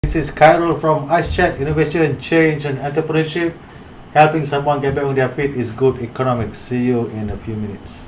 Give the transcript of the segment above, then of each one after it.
This is Khairul from Ice Chat Innovation, Change and Entrepreneurship. Helping someone get back on their feet is good economics. See you in a few minutes.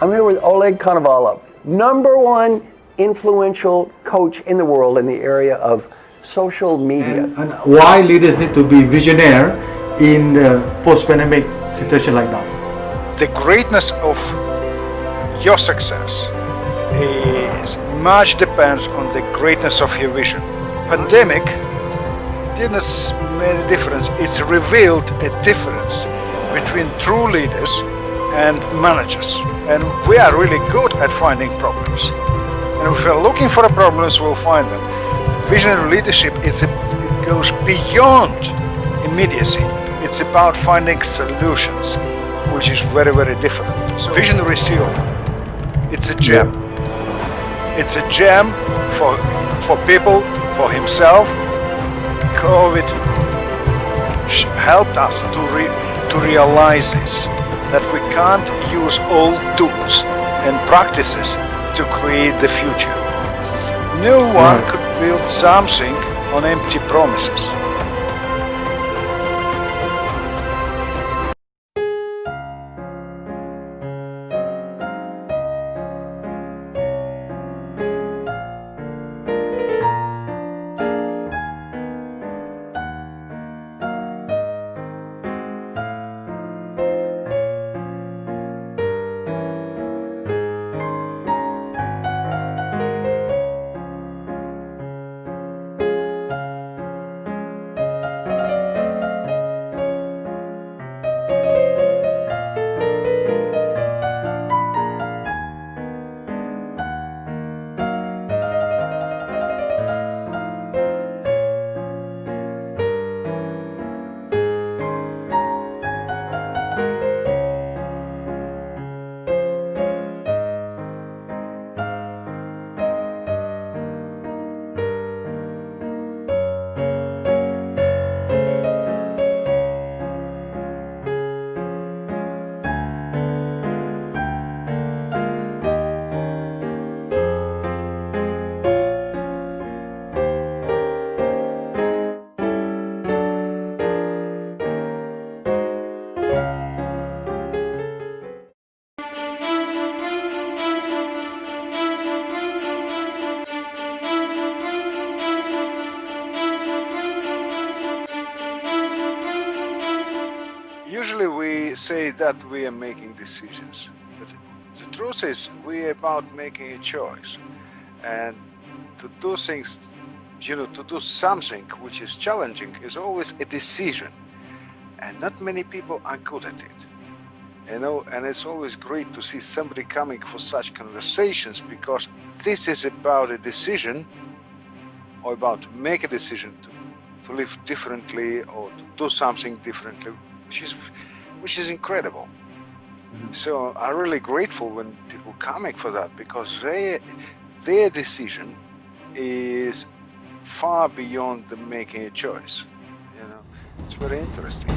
I'm here with Oleg Konovalov, #1 influential coach in the world in the area of social media. And why leaders need to be visionary in the post-pandemic situation like now. The greatness of your success is much depends on the greatness of your vision. Pandemic didn't make a difference. It's revealed a difference between true leaders and managers. And we are really good at finding problems. And if we're looking for the problems, we'll find them. Visionary leadership it goes beyond immediacy. It's about finding solutions, which is very, very different. So visionary seal, it's a gem. It's a gem for people, for himself. COVID helped us to realize this, that we can't use old tools and practices to create the future. No one could build something on empty promises. Usually we say that we are making decisions, but the truth is we are about making a choice. And to do things, to do something which is challenging is always a decision. And not many people are good at it. And it's always great to see somebody coming for such conversations, because this is about a decision, or about to make a decision to live differently or to do something differently, which is incredible. So I'm really grateful when people coming for that, because their decision is far beyond the making a choice. It's very interesting.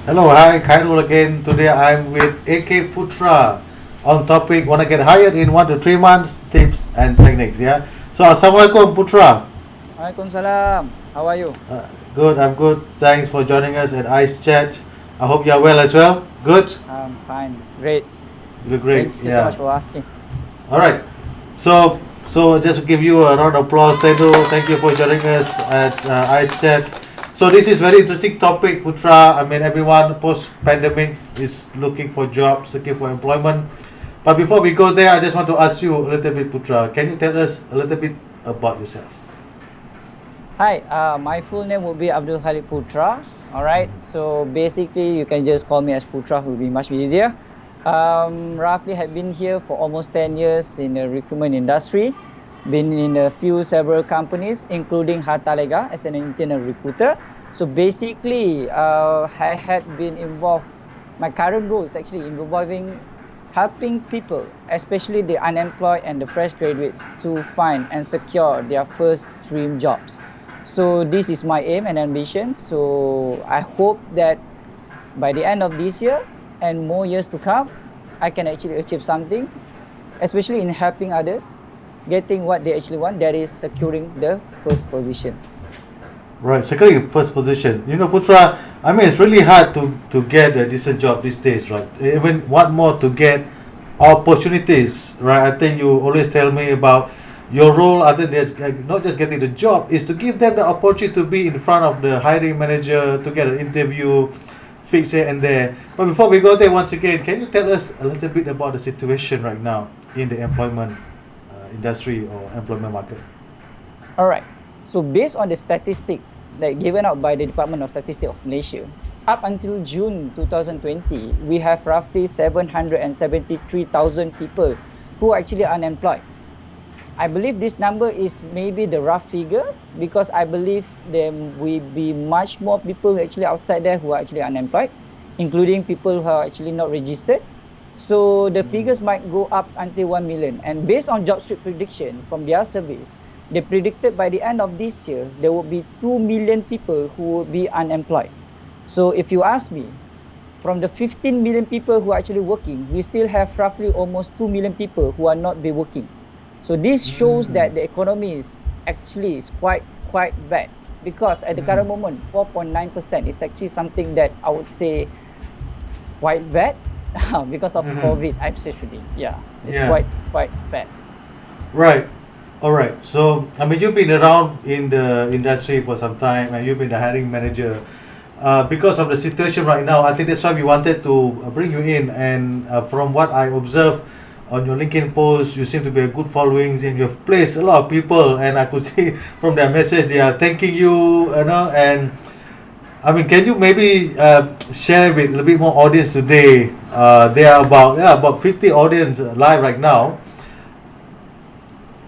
Hello, hi, Khairul again. Today I'm with AK Putra on topic wanna get hired in 1 to 3 months, tips and techniques. Yeah. So Assalamualaikum Putra. Waalaikumsalam. How are you? Good, I'm good. Thanks for joining us at Ice Chat. I hope you're well as well. Good. I'm fine. Great. You're great. Thank you so much for asking. All right. So So just to give you a round of applause, thank you for joining us at Ice Chat. So this is very interesting topic, Putra. I mean, everyone post-pandemic is looking for jobs, looking for employment. But before we go there, I just want to ask you a little bit, Putra. Can you tell us a little bit about yourself? Hi, my full name will be Abdul Khalid Putra. All right, so basically you can just call me as Putra, will be much easier. Roughly have been here for almost 10 years in the recruitment industry. Been in a few several companies, including Hartalega as an internal recruiter. So basically, I had been involved. My current role is actually involving helping people, especially the unemployed and the fresh graduates, to find and secure their first dream jobs. So this is my aim and ambition. So I hope that by the end of this year and more years to come, I can actually achieve something, especially in helping others, getting what they actually want, that is securing the first position. Right, securing first position. You know, Putra, I mean, it's really hard to get a decent job these days, right? Even what more to get opportunities, right? I think you always tell me about your role, other than not just getting the job, is to give them the opportunity to be in front of the hiring manager, to get an interview, fix it and there. But before we go there, once again, can you tell us a little bit about the situation right now in the employment industry or employment market? All right. So based on the statistic that given out by the Department of Statistics of Malaysia, up until June 2020, we have roughly 773,000 people who are actually unemployed. I believe this number is maybe the rough figure, because I believe there will be much more people actually outside there who are actually unemployed, including people who are actually not registered. So the figures might go up until 1 million. And based on JobStreet prediction from their surveys, they predicted by the end of this year, there will be 2 million people who will be unemployed. So if you ask me, from the 15 million people who are actually working, we still have roughly almost 2 million people who are not be working. So this shows that the economy is actually quite bad, because at the current moment, 4.9% is actually something that I would say quite bad because of COVID, especially. Yeah, it's quite bad. Right. All right. So, I mean, you've been around in the industry for some time, and you've been the hiring manager. Because of the situation right now, I think that's why we wanted to bring you in. And from what I observed on your LinkedIn post, you seem to be a good following, and you've placed a lot of people. And I could see from their message they are thanking you, you know. And I mean, can you maybe share with a little bit more audience today? There are about 50 audience live right now.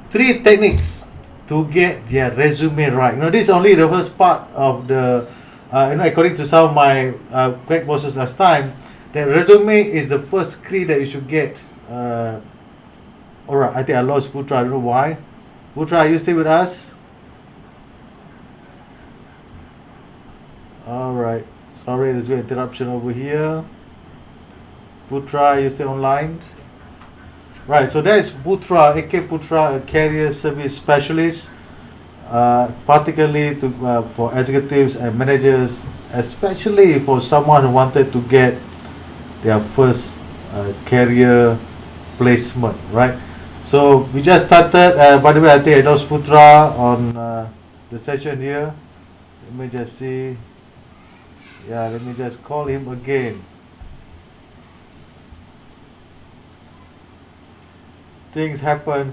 3 techniques to get their resume right. You know, this is only the first part of the, according to some of my great bosses last time, that resume is the first screen that you should get. Alright, I think I lost Putra. I don't know why. Putra, are you still with us? Alright, sorry, there's been interruption over here. Putra, are you still online? Right, so that is Putra, AK Putra, a career service specialist, particularly for executives and managers, especially for someone who wanted to get their first career placement, right? So we just started. By the way, I think I lost Putra on the session here. Let me just see. Yeah, let me just call him again. Things happen.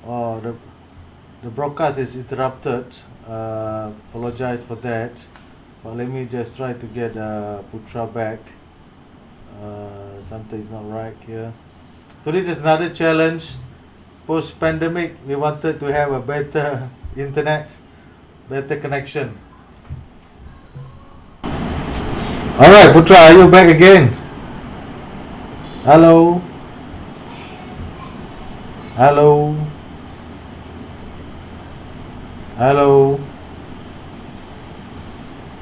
Oh, the broadcast is interrupted. Apologize for that. But let me just try to get Putra back. Something is not right here. So this is another challenge. Post-pandemic, we wanted to have a better internet, better connection. Alright, Putra, are you back again? Hello? Hello? Hello?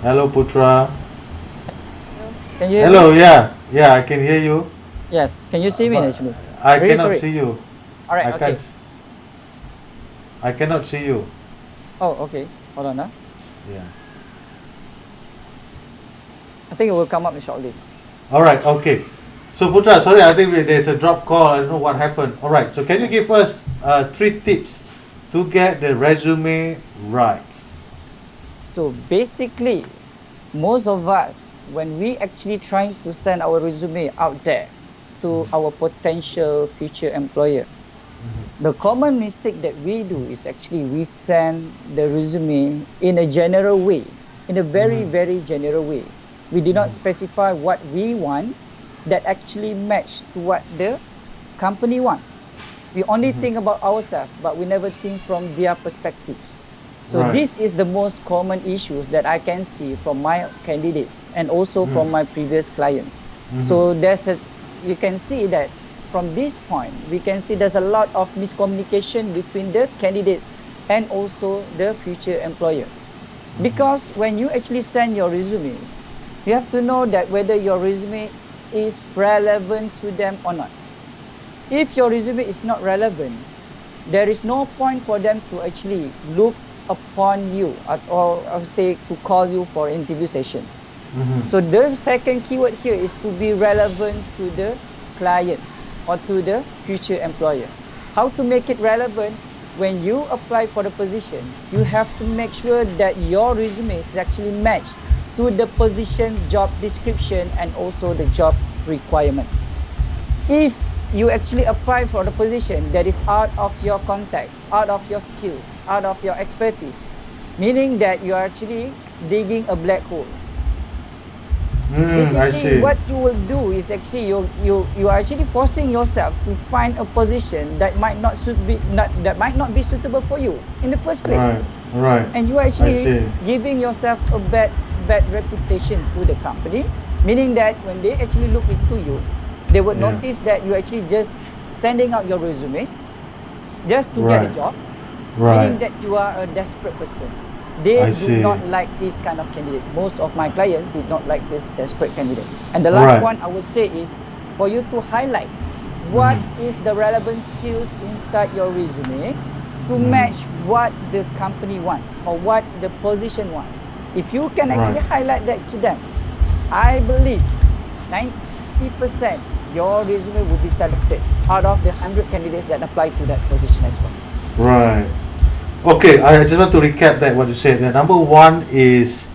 Hello, Putra? Can you hear Hello, me? yeah, I can hear you. Yes. Can you see me But actually? I Really cannot sorry. see you. All right. I Okay. can't. I cannot see you. Oh, okay. Hold on. Yeah. I think it will come up shortly. All right. Okay. So Putra, sorry, I think there's a drop call. I don't know what happened. All right. So can you give us 3 tips to get the resume right? So basically, most of us, when we actually trying to send our resume out there to our potential future employer, the common mistake that we do is actually we send the resume in a general way, in a very, very general way. We do not specify what we want that actually match to what the company wants. We only think about ourselves, but we never think from their perspective. So Right. this is the most common issues that I can see from my candidates and also from my previous clients. So you can see that from this point, we can see there's a lot of miscommunication between the candidates and also the future employer. Because when you actually send your resumes, you have to know that whether your resume is relevant to them or not. If your resume is not relevant, there is no point for them to actually look upon you or I would say to call you for interview session. So the second keyword here is to be relevant to the client or to the future employer. How to make it relevant? When you apply for the position, you have to make sure that your resume is actually matched to the position job description and also the job requirements. If you actually apply for the position that is out of your context, out of your skills, out of your expertise, meaning that you are actually digging a black hole. I see. What you will do is actually you are actually forcing yourself to find a position that might not be suitable for you in the first place. Right. Right. And you are I actually see. giving yourself a bad reputation to the company, meaning that when they actually look into you, they would notice that you actually just sending out your resumes just to get a job, meaning that you are a desperate person. They I do see. not like this kind of candidate. Most of my clients did not like this desperate candidate. And the last one I would say is for you to highlight what is the relevant skills inside your resume to match what the company wants or what the position wants. If you can actually highlight that to them, I believe 90% your resume will be selected out of the 100 candidates that apply to that position as well. Right. Okay, I just want to recap that what you said. Number one is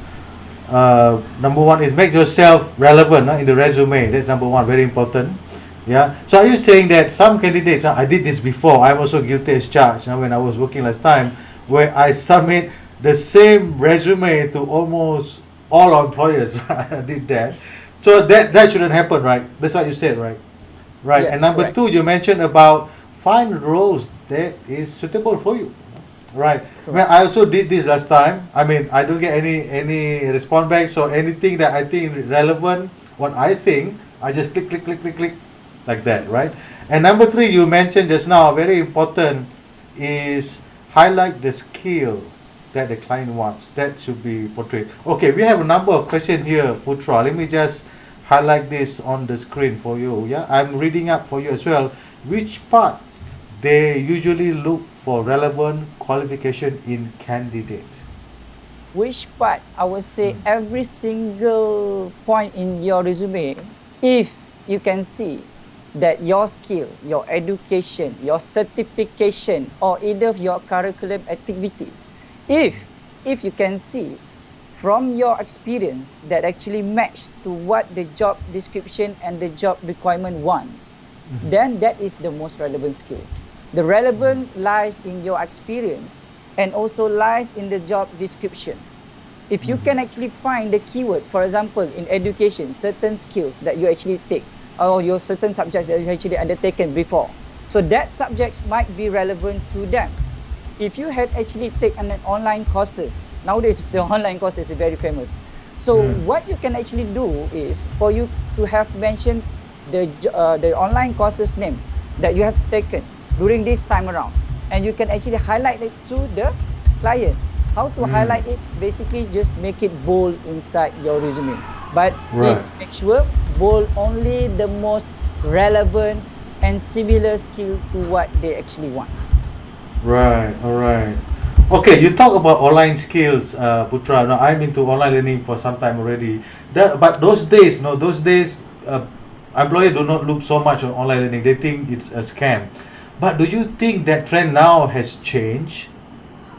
make yourself relevant in the resume. That's number one, very important. Yeah. So are you saying that some candidates? I did this before. I'm also guilty as charged. When I was working last time, where I submit the same resume to almost all our employers. I did that. So that shouldn't happen, right? That's what you said, right? Right. Yes, and number correct. 2, you mentioned about find roles that is suitable for you. Right. Well, I also did this last time. I mean, I don't get any response back. So anything that I think relevant, what I think, I just click like that, right? And number 3, you mentioned just now, very important, is highlight the skill that the client wants. That should be portrayed. Okay, we have a number of questions here, Putra. Let me just highlight this on the screen for you. Yeah, I'm reading up for you as well. Which part they usually look for relevant qualification in candidate? Which part? I would say every single point in your resume, if you can see that your skill, your education, your certification, or either of your curriculum activities, if you can see from your experience that actually match to what the job description and the job requirement wants, then that is the most relevant skills. The relevance lies in your experience and also lies in the job description. If you can actually find the keyword, for example, in education, certain skills that you actually take or your certain subjects that you actually undertaken before. So that subjects might be relevant to them. If you had actually taken an online courses, nowadays the online courses is very famous. So what you can actually do is for you to have mentioned the online courses name that you have taken during this time around, and you can actually highlight it to the client. How to highlight it? Basically, just make it bold inside your resume. But please make sure bold only the most relevant and similar skill to what they actually want. Right, all right. Okay, you talk about online skills, Putra. Now, I'm into online learning for some time already. But those days, no, those days, employer do not look so much on online learning. They think it's a scam. But do you think that trend now has changed?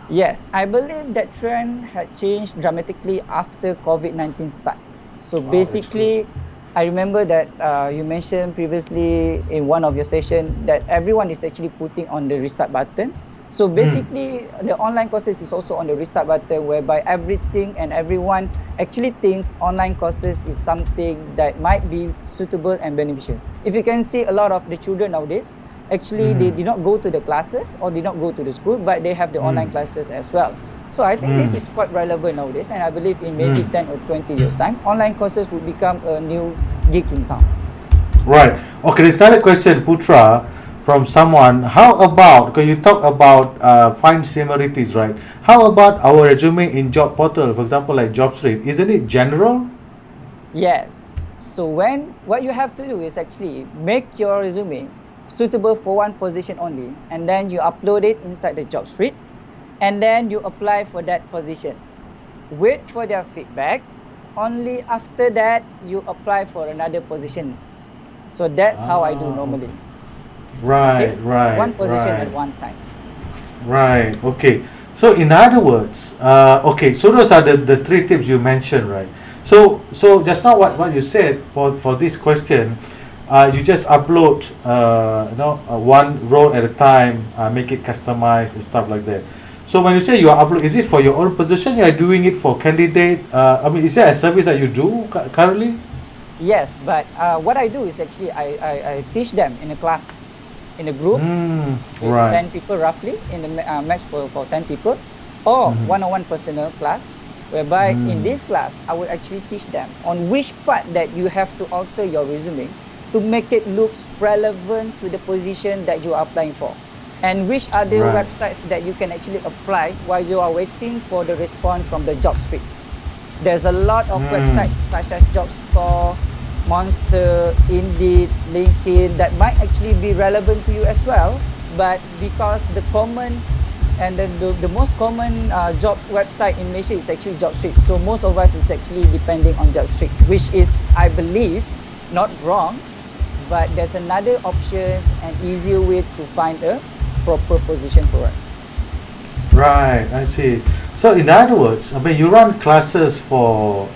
Yes, I believe that trend had changed dramatically after COVID-19 starts. So Wow, that's true. basically, I remember that you mentioned previously in one of your session that everyone is actually putting on the restart button. So Mm, basically, the online courses is also on the restart button, whereby everything and everyone actually thinks online courses is something that might be suitable and beneficial. If you can see a lot of the children nowadays, actually they mm, did not go to the classes or did not go to the school, but they have the mm, online classes as well. So I think this mm, is quite relevant nowadays, and I believe in maybe mm. 10 or 20 years time, online courses will become a new gig in town. Right. Okay, there's another question, Putra, from someone. How about, because you talk about find similarities, right? How about our resume in job portal, for example, like JobStreet? Isn't it general? Yes. So what you have to do is actually make your resume suitable for one position only, and then you upload it inside the job street, and then you apply for that position. Wait for their feedback. Only after that you apply for another position. So that's how I do Okay. normally. Right, Okay, right, one position at right, one time. right. Okay. So in other words, okay. So those are the three tips you mentioned, right? So just now what you said for this question, you just upload one role at a time, make it customized and stuff like that. So when you say you are upload, is it for your own position? You are doing it for candidate. I mean, is there a service that you do currently? Yes, but what I do is actually I teach them in a class, in a group with Right. 10 people roughly, in the max for 10 people, or Mm-hmm. one-on-one personal class, whereby in Mm. this class, I will actually teach them on which part that you have to alter your resume to make it looks relevant to the position that you are applying for. And which other Right. websites that you can actually apply while you are waiting for the response from the job street. There's a lot of Mm. websites such as JobStore, Monster, Indeed, LinkedIn that might actually be relevant to you as well. But because the common and the most common job website in Malaysia is actually JobStreet. So most of us is actually depending on JobStreet, which is, I believe, not wrong, but there's another option and easier way to find a proper position for us. Right, I see. So, in other words, I mean, you run classes for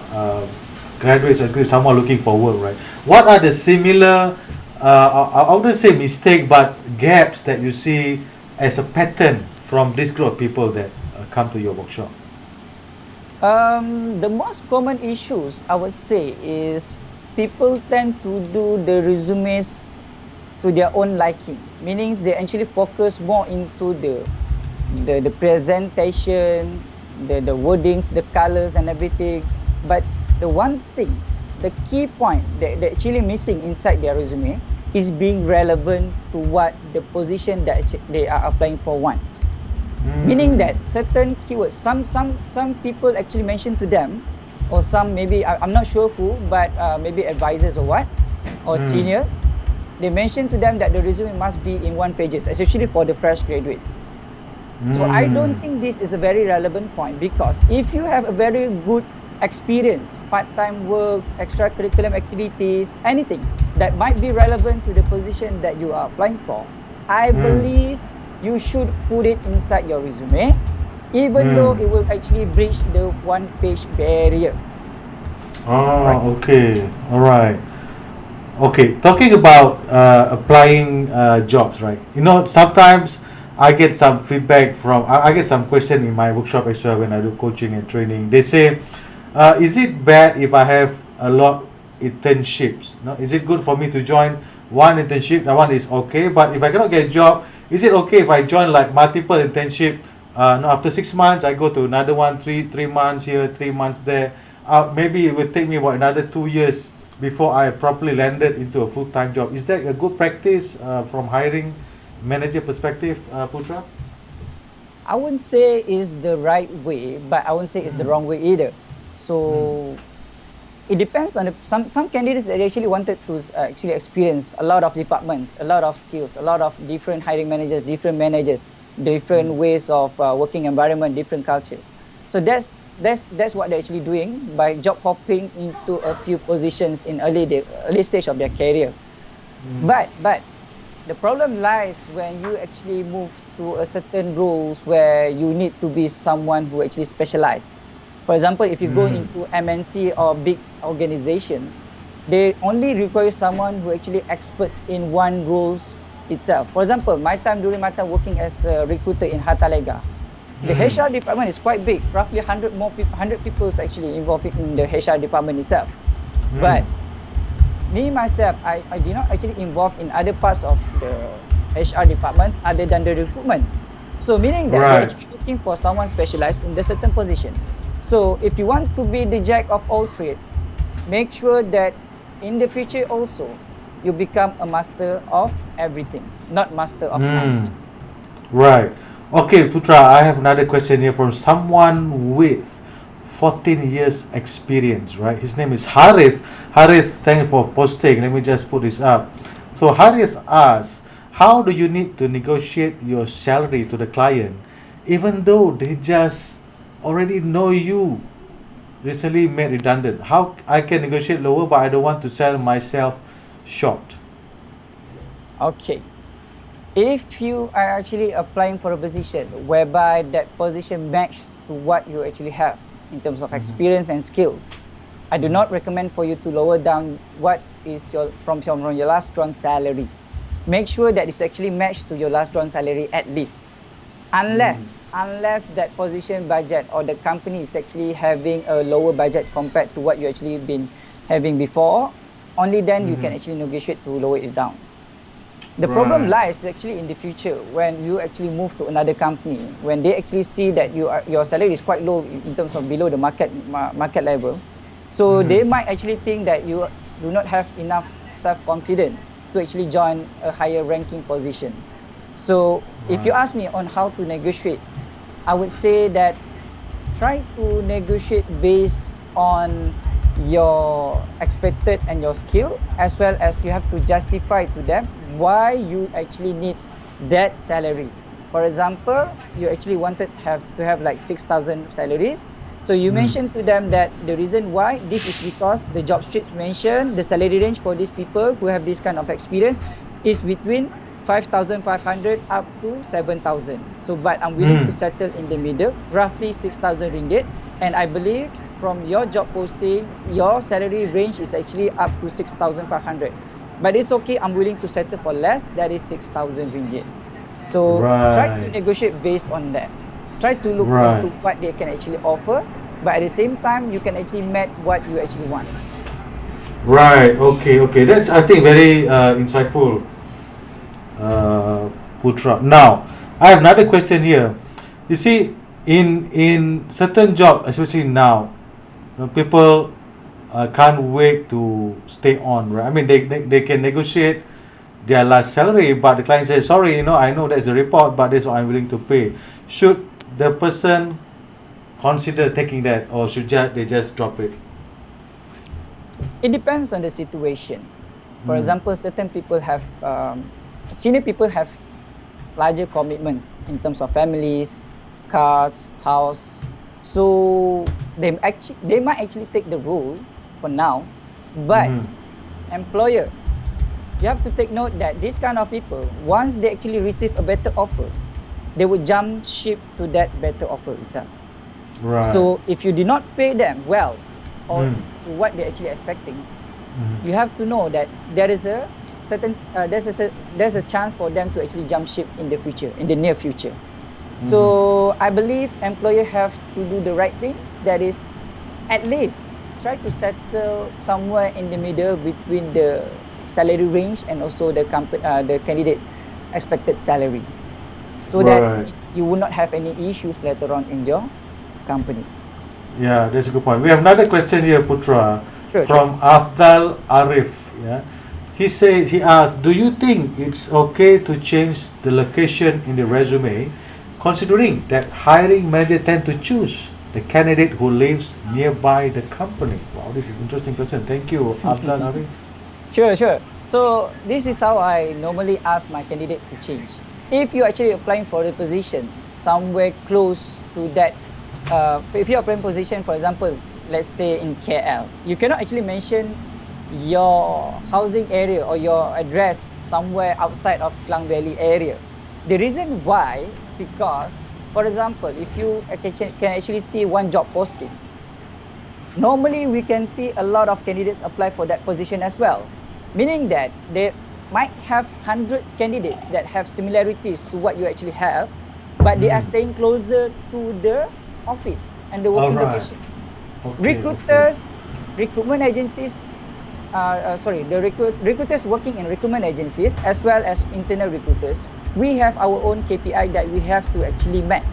graduates or someone looking for work, right? What are the similar, I wouldn't say mistake, but gaps that you see as a pattern from this group of people that come to your workshop? The most common issues I would say is people tend to do the resumes to their own liking, meaning they actually focus more into the presentation, the wordings, the colors and everything. But the one thing, the key point that they're actually missing inside their resume is being relevant to what the position that they are applying for wants. Meaning Mm, that certain keywords, some people actually mention to them, or some maybe I'm not sure who, but maybe advisors or what, or mm, seniors, they mention to them that the resume must be in one pages, especially for the fresh graduates. So I don't mm, think this is a very relevant point, because if you have a very good experience, part-time works, extracurricular activities, anything that might be relevant to the position that you are applying for, I mm, believe you should put it inside your resume, even though mm. it will actually breach the one-page barrier. Right? Oh, okay. All right. Okay, talking about applying jobs, right? You know, sometimes I get some feedback from, I get some question in my workshop as well when I do coaching and training. They say, is it bad if I have a lot internships? No, is it good for me to join one internship? That one is okay, but if I cannot get a job, is it okay if I join like multiple internship? No, after 6 months, I go to another one, three months here, 3 months there. Maybe it will take me about another 2 years before I properly landed into a full-time job. Is that a good practice from hiring manager perspective, Putra? I wouldn't say is the right way, but I wouldn't say it's the Mm, wrong way either. mm, So It depends on some candidates that actually wanted to actually experience a lot of departments, a lot of skills, a lot of different hiring managers, different ways of working environment, different cultures. So that's what they're actually doing by job hopping into a few positions in early stage of their career. But the problem lies when you actually move to a certain roles where you need to be someone who actually specialize. For example, if you go into MNC or big organizations, they only require someone who actually experts in one roles itself. For example, during my time working as a recruiter in Hatalega, the HR department is quite big. Roughly 100 people is actually involved in the HR department itself. But me myself, I did not actually involve in other parts of the HR departments other than the recruitment. So meaning that they're actually looking for someone specialized in the certain position. So if you want to be the jack of all trades, make sure that in the future also you become a master of everything, not master of none. Right. Okay, Putra, I have another question here from someone with 14 years experience, right? His name is Harith. Harith, thank you for posting. Let me just put this up. So Harith asks, how do you need to negotiate your salary to the client even though they just already know you recently made redundant? How I can negotiate lower but I don't want to sell myself short? Okay. If you are actually applying for a position whereby that position matches to what you actually have in terms of experience and skills, I do not recommend for you to lower down what is from your last drawn salary. Make sure that it's actually matched to your last drawn salary at least. Unless that position budget or the company is actually having a lower budget compared to what you actually been having before, only then you can actually negotiate to lower it down. The problem lies actually in the future when you actually move to another company, when they actually see that your salary is quite low in terms of below the market level. So they might actually think that you do not have enough self-confidence to actually join a higher ranking position. So if you ask me on how to negotiate, I would say that try to negotiate based on your expected and your skill, as well as you have to justify to them why you actually need that salary. For example, you actually wanted to have like 6,000 salaries. So you mentioned to them that the reason why this is because the job streets mentioned the salary range for these people who have this kind of experience is between 5,500 up to 7,000. So, but I'm willing to settle in the middle, roughly 6,000 ringgit. And I believe from your job posting, your salary range is actually up to 6,500. But it's okay, I'm willing to settle for less, that is 6,000 ringgit. So try to negotiate based on that. Try to look into what they can actually offer, but at the same time, you can actually match what you actually want. Right. Okay. That's, I think, very insightful, Putra. Now, I have another question here. You see, in certain job, especially now, people can't wait to stay on. Right? I mean, they can negotiate their last salary, but the client says, sorry, I know that's a report, but that's what I'm willing to pay. Should the person consider taking that, or should they just drop it? It depends on the situation. For example, certain people have senior people have larger commitments in terms of families, cars, house. So they might actually take the role for now, but employer, you have to take note that this kind of people, once they actually receive a better offer, they would jump ship to that better offer itself. Right. So if you did not pay them well or to what they're actually expecting, you have to know that there is a certain there's a chance for them to actually jump ship in the near future. So I believe employer have to do the right thing. That is, at least try to settle somewhere in the middle between the salary range and also the candidate expected salary, so that you will not have any issues later on in your company. Yeah, that's a good point. We have another question here, Putra, from Afdal Arif. Yeah, he asked, do you think it's okay to change the location in the resume, considering that hiring manager tend to choose the candidate who lives nearby the company? Wow, this is interesting question. Thank you, Abdan Arif. Sure, sure. So this is how I normally ask my candidate to change. If you're actually applying for a position somewhere close to that, if you're applying position, for example, let's say in KL, you cannot actually mention your housing area or your address somewhere outside of Klang Valley area. The reason why, because, for example, if you can actually see one job posting, normally we can see a lot of candidates apply for that position as well, meaning that they might have hundreds candidates that have similarities to what you actually have, but they are staying closer to the office and the working Alright. location. Okay, Recruiters, recruitment agencies, recruiters working in recruitment agencies as well as internal recruiters, we have our own KPI that we have to actually met.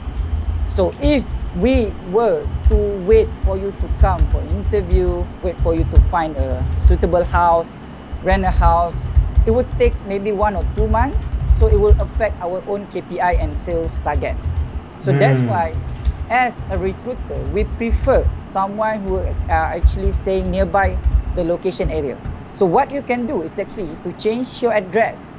So if we were to wait for you to come for interview, wait for you to find a suitable house, rent a house, it would take maybe 1 or 2 months. So it will affect our own KPI and sales target. So that's why, as a recruiter, we prefer someone who are actually staying nearby the location area. So what you can do is actually to change your address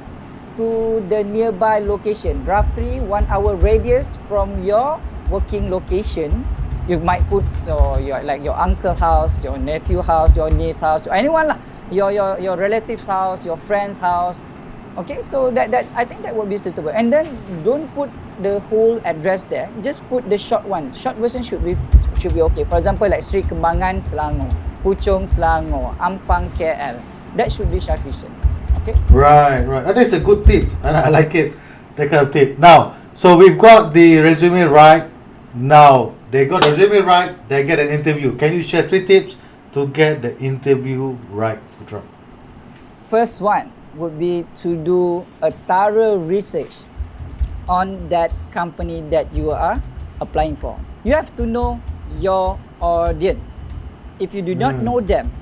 to the nearby location, roughly 1 hour radius from your working location. You might put your uncle house, your nephew house, your niece house, anyone lah, your relative's house, your friend's house. Okay, so that I think that would be suitable. And then don't put the whole address there. Just put the short one. Short version should be okay. For example, like Sri Kembangan, Selangor, Puchong, Selangor, Ampang, KL. That should be sufficient. Okay. Right. That's a good tip, and I like it. That kind of tip. Now, so we've got the resume right. Now they got the resume right. They get an interview. Can you share 3 tips to get the interview right, Putra? First one would be to do a thorough research on that company that you are applying for. You have to know your audience. If you do not know them,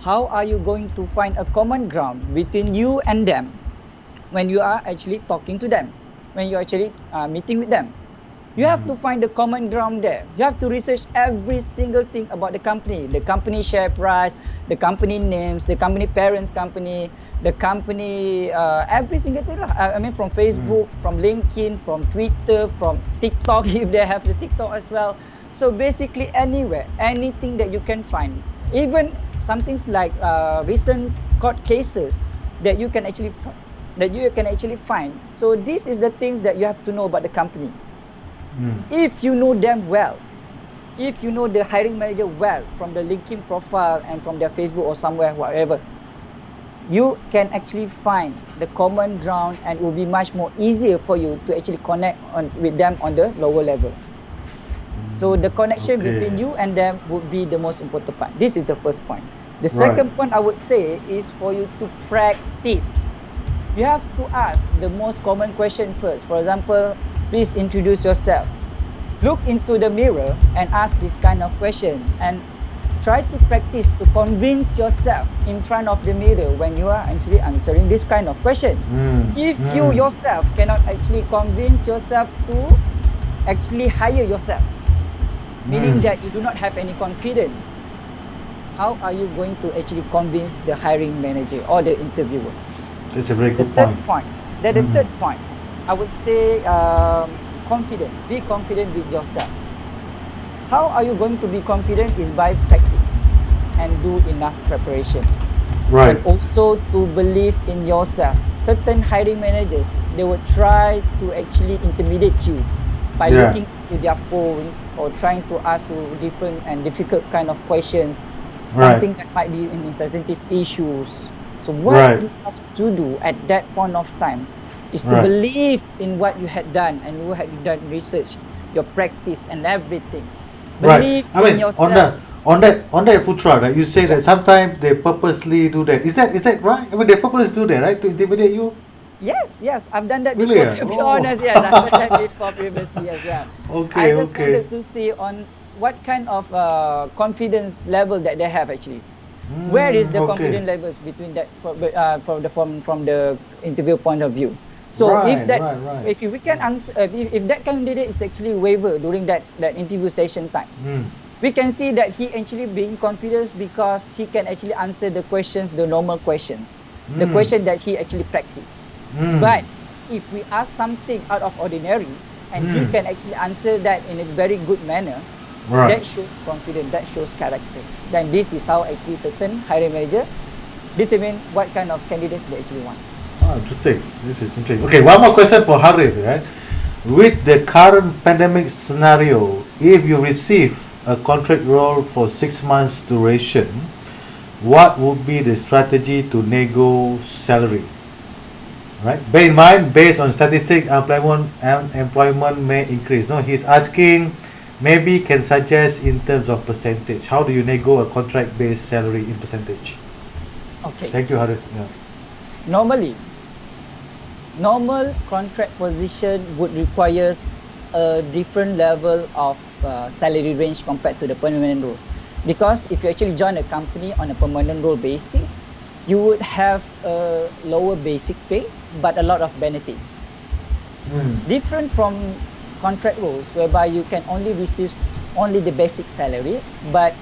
how are you going to find a common ground between you and them when you are actually talking to them, when you're actually meeting with them? You have to find the common ground there. You have to research every single thing about the company share price, the company names, the company parents company, the company, every single thing. I mean, from Facebook, from LinkedIn, from Twitter, from TikTok, if they have the TikTok as well. So basically anywhere, anything that you can find, even some things like recent court cases that you can actually find. So this is the things that you have to know about the company. If you know them well, if you know the hiring manager well from the LinkedIn profile and from their Facebook or somewhere, whatever, you can actually find the common ground, and it will be much more easier for you to actually connect with them on the lower level. So the connection between you and them would be the most important part. This is the first point. The second point I would say is for you to practice. You have to ask the most common question first. For example, please introduce yourself. Look into the mirror and ask this kind of question, and try to practice to convince yourself in front of the mirror when you are actually answering this kind of questions. If you yourself cannot actually convince yourself to actually hire yourself, meaning that you do not have any confidence, how are you going to actually convince the hiring manager or the interviewer? That's a very good point. The third point, I would say confident. Be confident with yourself. How are you going to be confident is by practice and do enough preparation. Right. And also to believe in yourself. Certain hiring managers, they will try to actually intimidate you by looking to their phones or trying to ask you different and difficult kind of questions, something that might be in sensitive issues. So what you have to do at that point of time is to believe in what you had done, and you had done research, your practice and everything. Believe in yourself. On that Putra, right? You say that sometimes they purposely do that. Is that right? I mean, they purposely do that, right, to intimidate you? Yes, I've done that Really? before. To be honest, yes, I've done that before previously as well. I just wanted to see on what kind of confidence level that they have actually. Where is the confidence levels between that from the interview point of view? So Right, if that, right. if we can answer, if that candidate is actually waiver during that interview session time, Mm. we can see that he actually being confident because he can actually answer the questions, the normal questions, the Mm. question that he actually practice. Mm. But if we ask something out of ordinary and he Mm. can actually answer that in a very good manner, Right. that shows confidence, that shows character. Then this is how actually certain hiring manager determine what kind of candidates they actually want. Oh, interesting. This is interesting. Okay, one more question for Harith, right? With the current pandemic scenario, if you receive a contract role for 6 months duration, what would be the strategy to nego salary? Right. Bear in mind, based on statistic, employment may increase. No, he's asking, maybe can suggest in terms of percentage. How do you nego a contract-based salary in percentage? Okay. Thank you, Harith. Yeah. Normally, normal contract position would require a different level of salary range compared to the permanent role. Because if you actually join a company on a permanent role basis, you would have a lower basic pay, but a lot of benefits. Different from contract roles, whereby you can only receive only the basic salary, but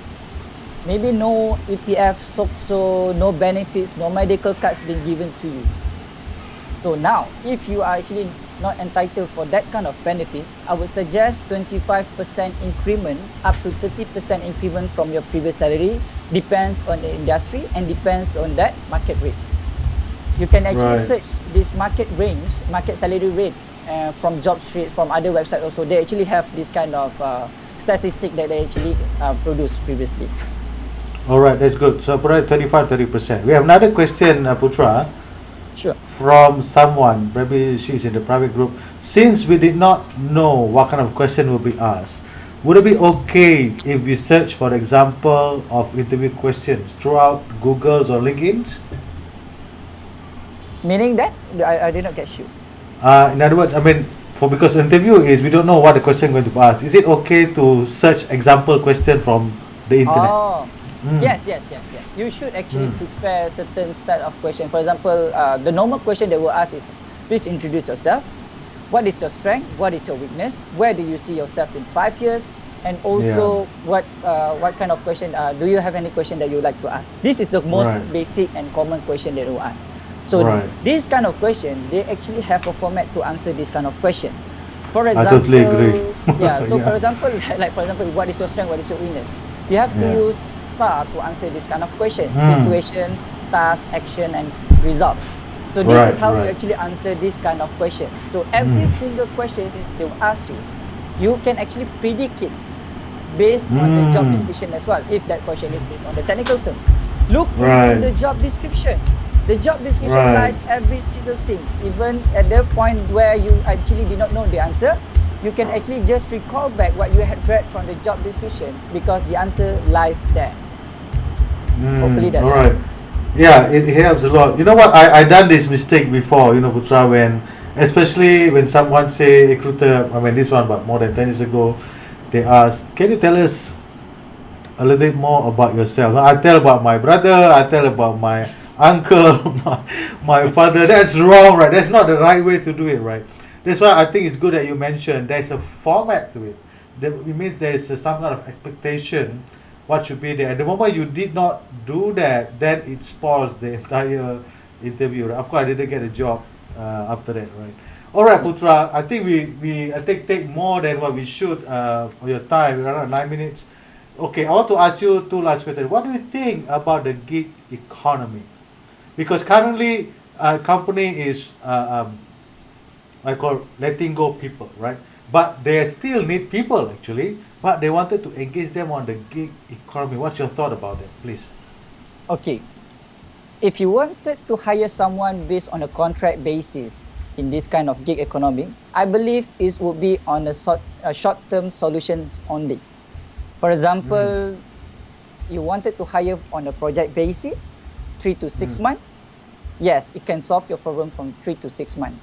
maybe no EPF, SOCSO, no benefits, no medical cards being given to you. So now, if you are actually not entitled for that kind of benefits, I would suggest 25% increment up to 30% increment from your previous salary. Depends on the industry and depends on that market rate. You can actually Right. search this market range, market salary rate from job street, from other websites also. They actually have this kind of statistic that they actually produced previously. All right, that's good. So, probably 25, 30%. We have another question, Putra, Sure. from someone. Maybe she's in the private group. Since we did not know what kind of question will be asked, would it be okay if we search for example of interview questions throughout Google's or LinkedIn's? Meaning that I did not catch you. In other words, I mean, because interview is we don't know what the question going to be asked. Is it okay to search example question from the internet? Oh, Mm. yes. You should actually prepare certain set of questions. For example, the normal question they will ask is, please introduce yourself. What is your strength? What is your weakness? Where do you see yourself in 5 years? And also, what kind of question? Do you have any question that you would like to ask? This is the most Right. basic and common question they will ask. So Right. this kind of question, they actually have a format to answer this kind of question. For I example, totally agree. yeah. So Yeah. for example, for example, what is your strength? What is your weakness? You have to Yeah. use STAR to answer this kind of question: Mm. situation, task, action, and result. So this Right, is how you right. actually answer this kind of question. So every single question they will ask you, you can actually predict it based on the job description as well. If that question is based on the technical terms, look Right. into the job description. The job description Right. lies every single thing. Even at the point where you actually did not know the answer, you can actually just recall back what you had read from the job description because the answer lies there. Hopefully that all right. Yeah, it helps a lot. You know what? I done this mistake before. You know, Putra, when especially when someone say recruiter. I mean, this one, but more than 10 years ago, they asked, "Can you tell us a little bit more about yourself?" I tell about my brother. I tell about my uncle, my father. That's wrong, right? That's not the right way to do it, right? That's why I think it's good that you mentioned there's a format to it. It means there's some kind of expectation what should be there. At the moment you did not do that, then it spoils the entire interview. Right? Of course, I didn't get a job after that, right? All right, Putra. I think we take more than what we should for your time. We run out of 9 minutes. Okay, I want to ask you two last questions. What do you think about the gig economy? Because currently, company is I call letting go people, right? But they still need people actually, but they wanted to engage them on the gig economy. What's your thought about that, please? Okay. If you wanted to hire someone based on a contract basis in this kind of gig economics, I believe it would be on a short-term solutions only. For example, you wanted to hire on a project basis, 3 to 6 months. Yes, it can solve your problem from 3 to 6 months.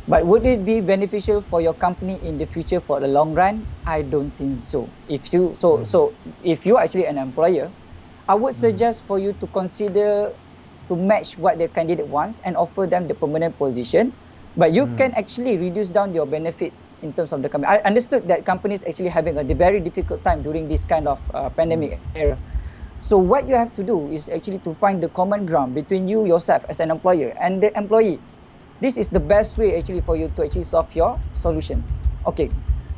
But would it be beneficial for your company in the future for the long run? I don't think so. If you if you're actually an employer, I would suggest for you to consider to match what the candidate wants and offer them the permanent position. But you can actually reduce down your benefits in terms of the company. I understood that companies actually having a very difficult time during this kind of pandemic era. So what you have to do is actually to find the common ground between you yourself as an employer and the employee. This is the best way actually for you to actually solve your solutions. Okay,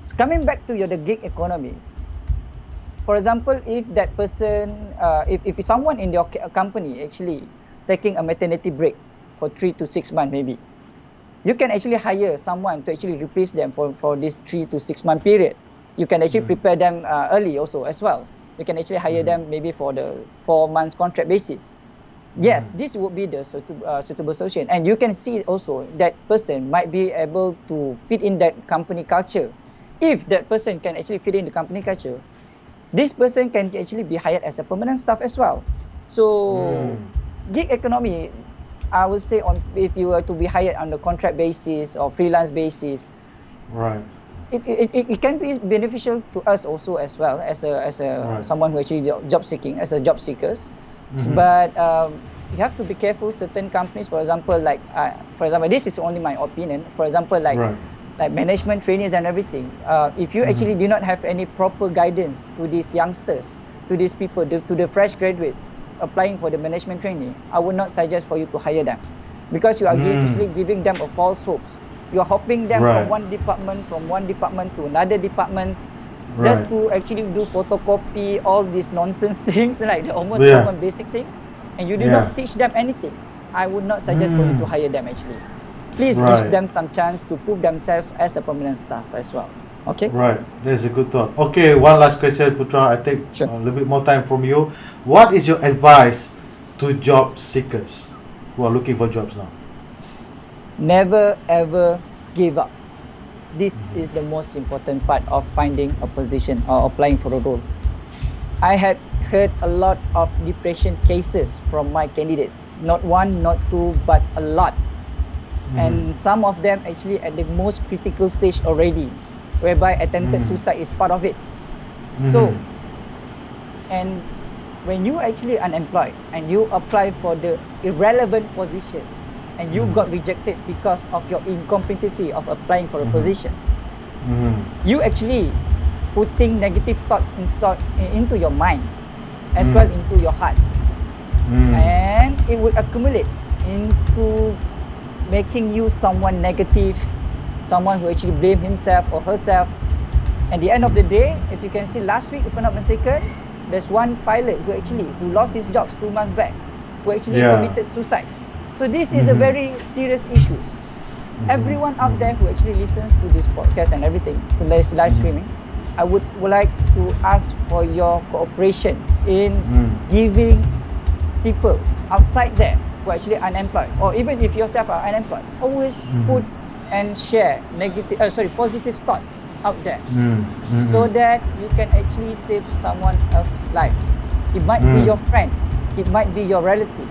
so coming back to the gig economies. For example, if that person, if someone in your company actually taking a maternity break for 3 to 6 months maybe, you can actually hire someone to actually replace them for this 3 to 6 month period. You can actually prepare them early also as well. You can actually hire them maybe for the 4 months contract basis. Yes, this would be the suitable solution. And you can see also that person might be able to fit in that company culture. If that person can actually fit in the company culture, this person can actually be hired as a permanent staff as well. So gig economy, I would say, if you were to be hired on the contract basis or freelance basis, Right. it can be beneficial to us also as well as someone who actually job seeking, as a job seekers. But you have to be careful. Certain companies, for example, this is only my opinion. For example, like management trainees and everything. If you actually do not have any proper guidance to these youngsters, to these people, to the fresh graduates applying for the management trainee, I would not suggest for you to hire them, because you are actually giving them a false hopes. You're hopping them from one department to another department, just to actually do photocopy, all these nonsense things, like the almost common basic things, and you do not teach them anything. I would not suggest for you to hire them actually. Please give them some chance to prove themselves as a permanent staff as well. Okay? Right, that's a good thought. Okay, one last question, Putra. I take Sure. a little bit more time from you. What is your advice to job seekers who are looking for jobs now? Never ever give up. This is the most important part of finding a position or applying for a role. I had heard a lot of depression cases from my candidates. Not one, not two, but a lot. And some of them actually at the most critical stage already, whereby attempted suicide is part of it. So, and when you actually unemployed and you apply for the irrelevant position and you got rejected because of your incompetency of applying for a position, you actually putting negative thoughts into your mind as well into your hearts, and it would accumulate into making you someone negative, someone who actually blame himself or herself. At the end of the day, if you can see last week, if I'm not mistaken, there's one pilot who lost his job 2 months back, who actually committed suicide. So this is a very serious issue. Everyone out there who actually listens to this podcast and everything, to live streaming, I would like to ask for your cooperation in giving people outside there who are actually unemployed, or even if yourself are unemployed, always put and share positive thoughts out there, so that you can actually save someone else's life. It might be your friend, it might be your relative.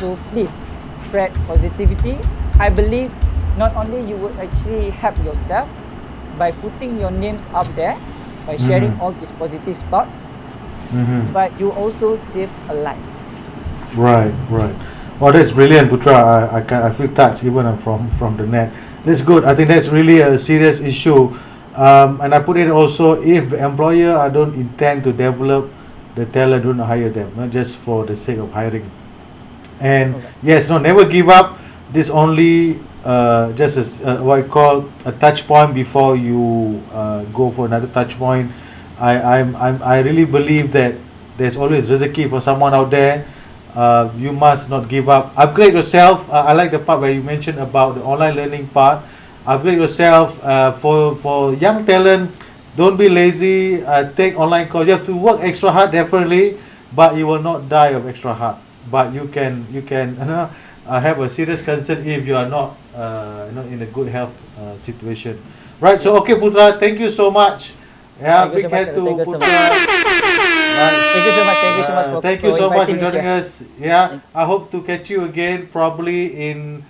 So please spread positivity. I believe not only you will actually help yourself by putting your names up there, by sharing all these positive thoughts, but you also save a life. Right. Oh, that's brilliant, Putra. I feel touched even from the net. That's good. I think that's really a serious issue. And I put it also, if the employer don't intend to develop the talent, don't hire them, not just for the sake of hiring. And never give up. This only just as what I call a touch point before you go for another touch point. I really believe that there's always rizki for someone out there. You must not give up. Upgrade yourself. I like the part where you mentioned about the online learning part. Upgrade yourself. For young talent, don't be lazy. Take online course. You have to work extra hard, definitely, but you will not die of extra hard. But you can have a serious concern if you are not in a good health situation. Right. So okay, Putra, thank you so much. Yeah, big hand to Putra. Thank you so much. Thank you so much Thank you so much for inviting me joining here. us. Yeah, I hope to catch you again probably in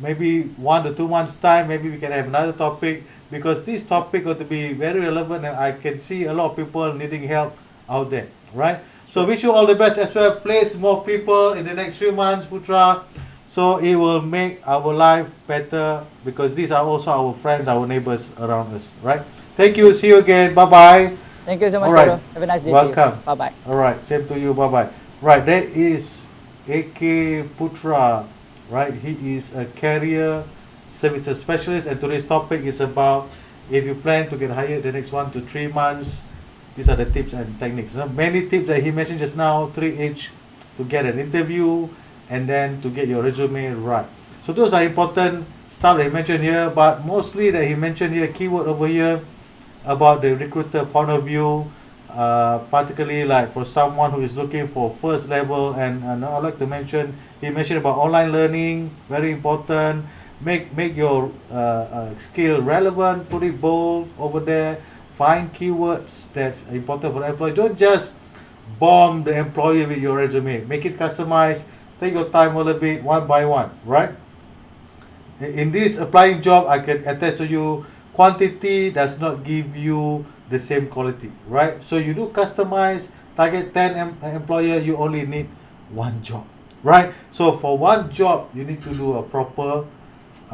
maybe 1 to 2 months time. Maybe we can have another topic, because this topic going to be very relevant, and I can see a lot of people needing help out there. Right. So wish you all the best as well. Place more people in the next few months, Putra. So it will make our life better because these are also our friends, our neighbors around us, right? Thank you. See you again. Bye bye. Thank you so much, All right. Pedro. Have a nice day. Welcome. Bye bye. All right. Same to you. Bye bye. Right. That is AK Putra. Right. He is a career services specialist, and today's topic is about if you plan to get hired the next 1 to 3 months. These are the tips and techniques. Many tips that he mentioned just now. 3H to get an interview, and then to get your resume right. So those are important stuff that he mentioned here, but mostly that he mentioned here, keyword over here about the recruiter point of view, particularly like for someone who is looking for first level, and I'd like to mention, he mentioned about online learning, very important. Make your skill relevant, put it bold over there, find keywords that's important for the employee. Don't just bomb the employer with your resume. Make it customized. Take your time a little bit, one by one, right? In this applying job, I can attest to you, quantity does not give you the same quality, right? So you do customize, target 10 employer, you only need one job, right? So for one job, you need to do a proper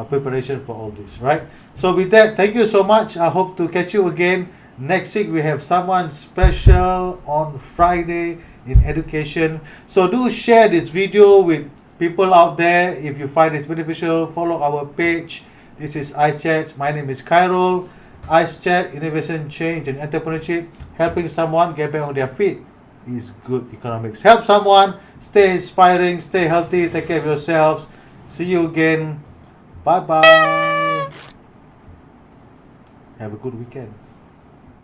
preparation for all this, right? So with that, thank you so much. I hope to catch you again next week. We have someone special on Friday in education. So do share this video with people out there. If you find this beneficial, follow our page. This is Ice Chat. My name is Khairul. Ice Chat, innovation, change, and entrepreneurship. Helping someone get back on their feet is good economics. Help someone, stay inspiring, stay healthy, take care of yourselves. See you again. Bye bye. Have a good weekend.